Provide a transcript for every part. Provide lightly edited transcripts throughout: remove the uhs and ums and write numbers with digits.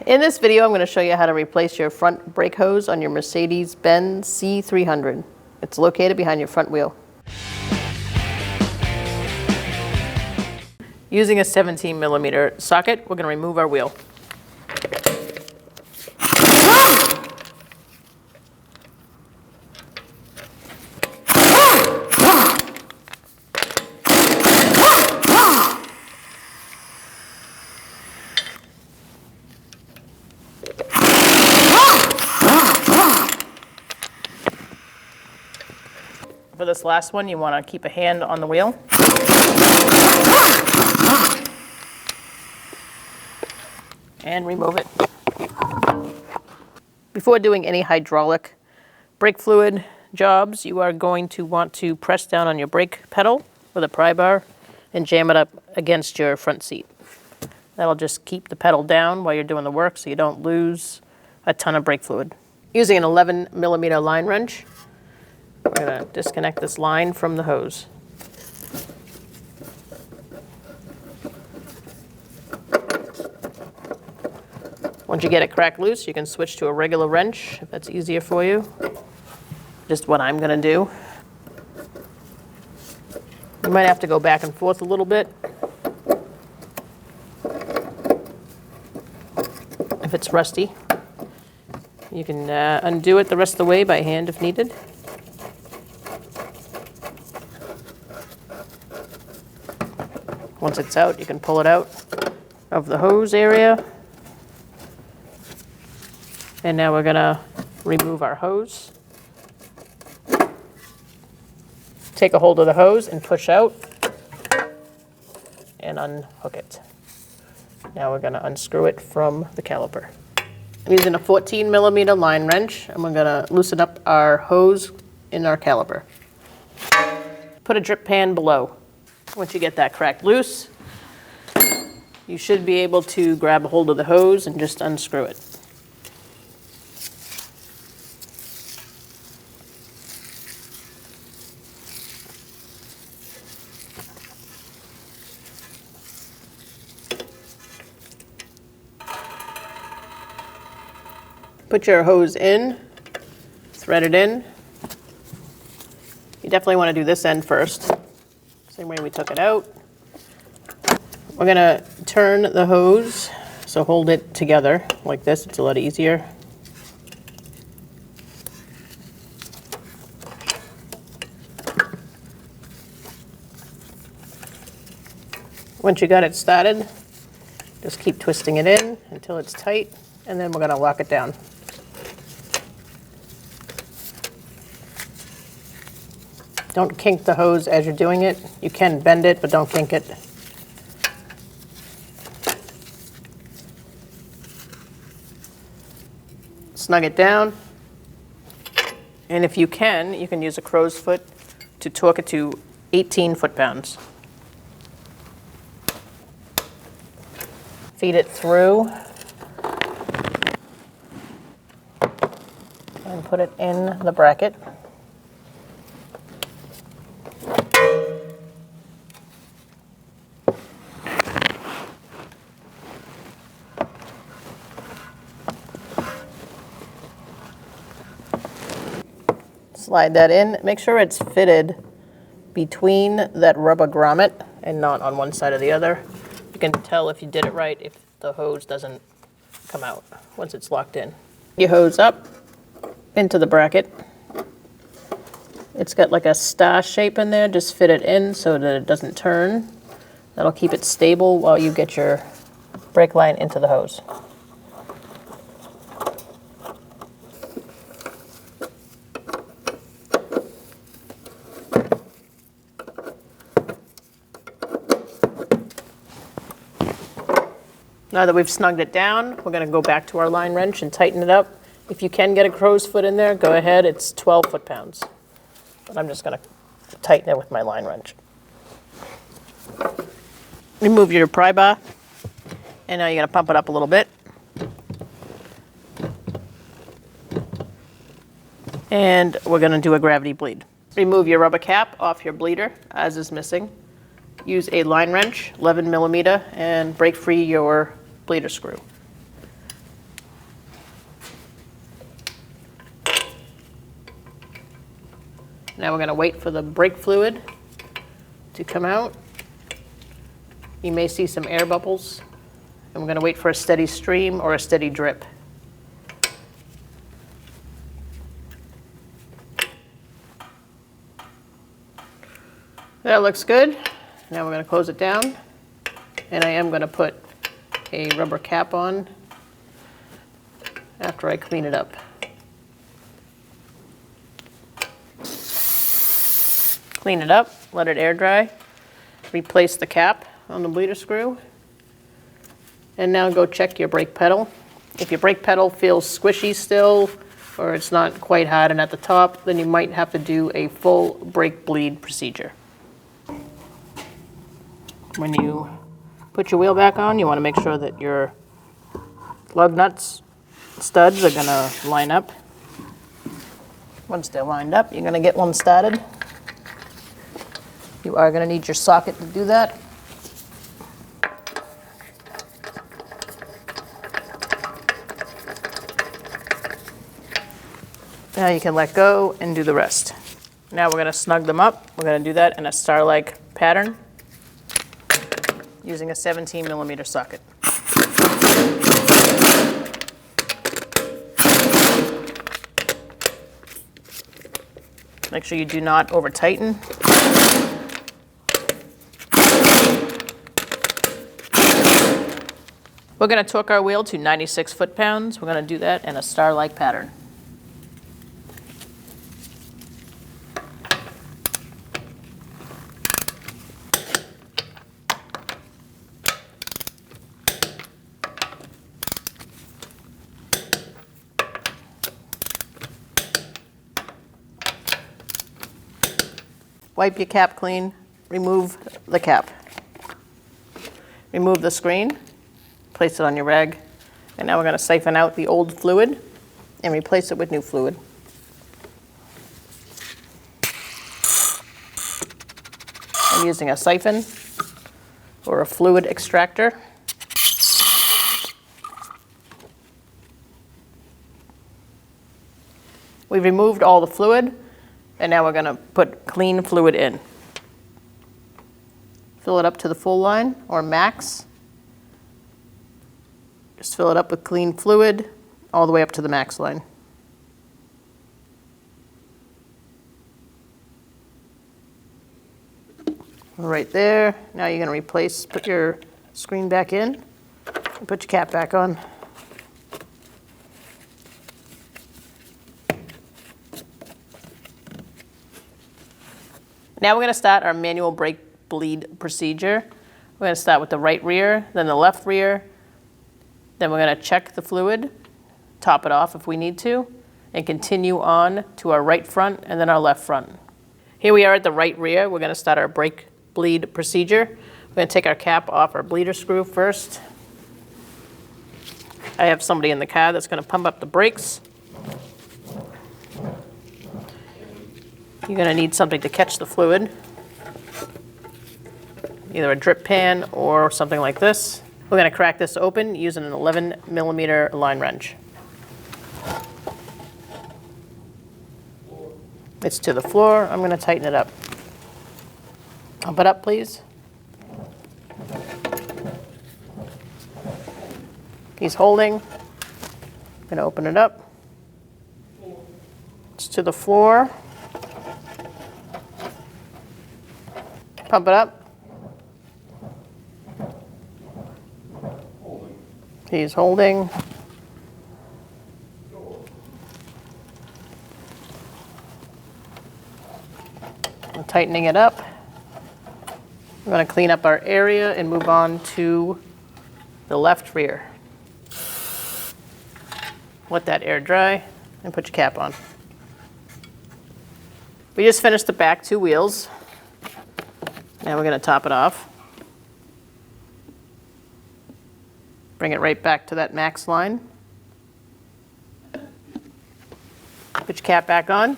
In this video, I'm going to show you how to replace your front brake hose on your Mercedes-Benz C300. It's located behind your front wheel. Using a 17mm socket, we're going to remove our wheel. For this last one, you want to keep a hand on the wheel. And remove it. Before doing any hydraulic brake fluid jobs, you are going to want to press down on your brake pedal with a pry bar and jam it up against your front seat. That'll just keep the pedal down while you're doing the work so you don't lose a ton of brake fluid. Using an 11mm line wrench, we're going to disconnect this line from the hose. Once you get it cracked loose, you can switch to a regular wrench if that's easier for you. Just what I'm going to do. You might have to go back and forth a little bit if it's rusty. You can undo it the rest of the way by hand if needed. Once it's out, you can pull it out of the hose area. And now we're going to remove our hose. Take a hold of the hose and push out and unhook it. Now we're going to unscrew it from the caliper. I'm using a 14mm line wrench, and we're going to loosen up our hose in our caliper. Put a drip pan below. Once you get that cracked loose, you should be able to grab a hold of the hose and just unscrew it. Put your hose in, thread it in. You definitely want to do this end first. Same way we took it out. We're going to turn the hose, so hold it together like this. It's a lot easier. Once you got it started, just keep twisting it in until it's tight, and then we're going to lock it down. Don't kink the hose as you're doing it. You can bend it, but don't kink it. Snug it down. And if you can use a crow's foot to torque it to 18 foot-pounds. Feed it through. And put it in the bracket. Slide that in. Make sure it's fitted between that rubber grommet and not on one side or the other. You can tell if you did it right if the hose doesn't come out once it's locked in. You hose up into the bracket. It's got like a star shape in there. Just fit it in so that it doesn't turn. That'll keep it stable while you get your brake line into the hose. Now that we've snugged it down, we're going to go back to our line wrench and tighten it up. If you can get a crow's foot in there, go ahead. It's 12 foot-pounds. But I'm just going to tighten it with my line wrench. Remove your pry bar. And now you're going to pump it up a little bit. And we're going to do a gravity bleed. Remove your rubber cap off your bleeder, as is missing. Use a line wrench, 11mm, and break free your bleeder screw. Now we're going to wait for the brake fluid to come out. You may see some air bubbles, and we're going to wait for a steady stream or a steady drip. That looks good. Now we're going to close it down, and I am going to put a rubber cap on after I clean it up. Clean it up, let it air dry, replace the cap on the bleeder screw, and now go check your brake pedal. If your brake pedal feels squishy still, or it's not quite hot and at the top, then you might have to do a full brake bleed procedure. When you put your wheel back on, you want to make sure that your lug nuts, studs are going to line up. Once they're lined up, you're going to get one started. You are going to need your socket to do that. Now you can let go and do the rest. Now we're going to snug them up. We're going to do that in a star-like pattern using a 17mm socket. Make sure you do not over-tighten. We're going to torque our wheel to 96 foot-pounds. We're going to do that in a star-like pattern. Wipe your cap clean, remove the cap. Remove the screen, place it on your rag, and now we're going to siphon out the old fluid and replace it with new fluid. I'm using a siphon or a fluid extractor. We've removed all the fluid, and now we're going to put clean fluid in. Fill it up to the full line or max. Just fill it up with clean fluid all the way up to the max line. Right there. Now you're going to put your screen back in and put your cap back on. Now we're going to start our manual brake bleed procedure. We're going to start with the right rear, then the left rear. Then we're going to check the fluid, top it off if we need to, and continue on to our right front and then our left front. Here we are at the right rear. We're going to start our brake bleed procedure. We're going to take our cap off our bleeder screw first. I have somebody in the car that's going to pump up the brakes. You're going to need something to catch the fluid, either a drip pan or something like this. We're going to crack this open using an 11mm line wrench. It's to the floor. I'm going to tighten it up. Pump it up, please. He's holding. I'm going to open it up. It's to the floor. Pump it up. He's holding. I'm tightening it up. We're going to clean up our area and move on to the left rear. Let that air dry and put your cap on. We just finished the back two wheels. Now we're going to top it off. Bring it right back to that max line. Put your cap back on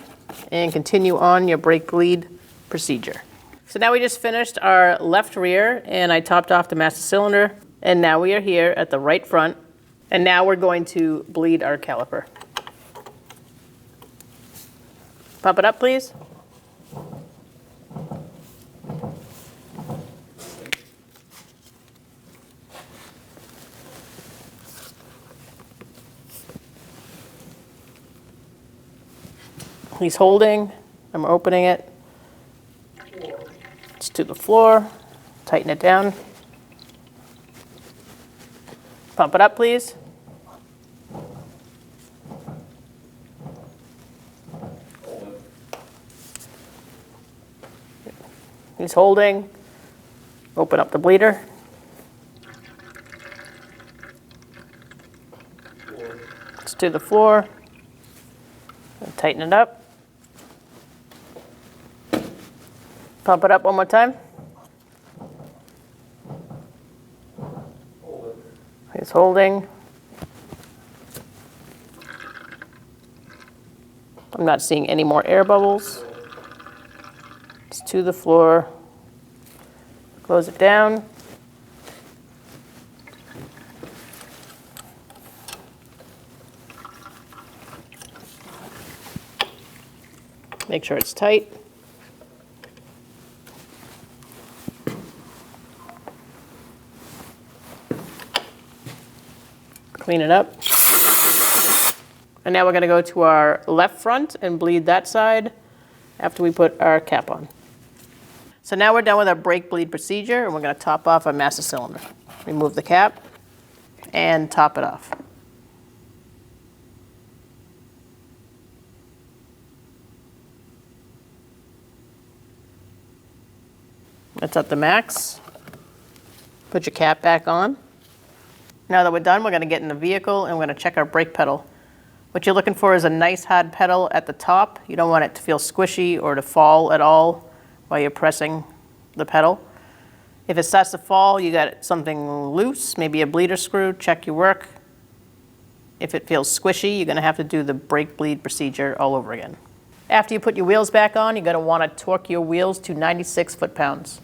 and continue on your brake bleed procedure. So now we just finished our left rear and I topped off the master cylinder, and now we are here at the right front, and now we're going to bleed our caliper. Pump it up, please. He's holding, I'm opening it. It's to the floor, tighten it down. Pump it up, please. He's holding. Open up the bleeder. It's to the floor. And tighten it up. Pump it up one more time. He's holding. I'm not seeing any more air bubbles. It's to the floor. Close it down. Make sure it's tight. Clean it up. And now we're going to go to our left front and bleed that side after we put our cap on. So now we're done with our brake bleed procedure, and we're going to top off our master cylinder. Remove the cap and top it off. That's at the max. Put your cap back on. Now that we're done, we're going to get in the vehicle and we're going to check our brake pedal. What you're looking for is a nice hard pedal at the top. You don't want it to feel squishy or to fall at all while you're pressing the pedal. If it starts to fall, you got something loose, maybe a bleeder screw, check your work. If it feels squishy, you're going to have to do the brake bleed procedure all over again. After you put your wheels back on, you're going to want to torque your wheels to 96 foot-pounds.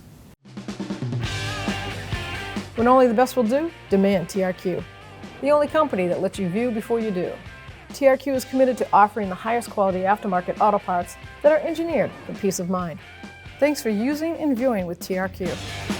When only the best will do, demand TRQ. The only company that lets you view before you do. TRQ is committed to offering the highest quality aftermarket auto parts that are engineered for peace of mind. Thanks for using and viewing with TRQ.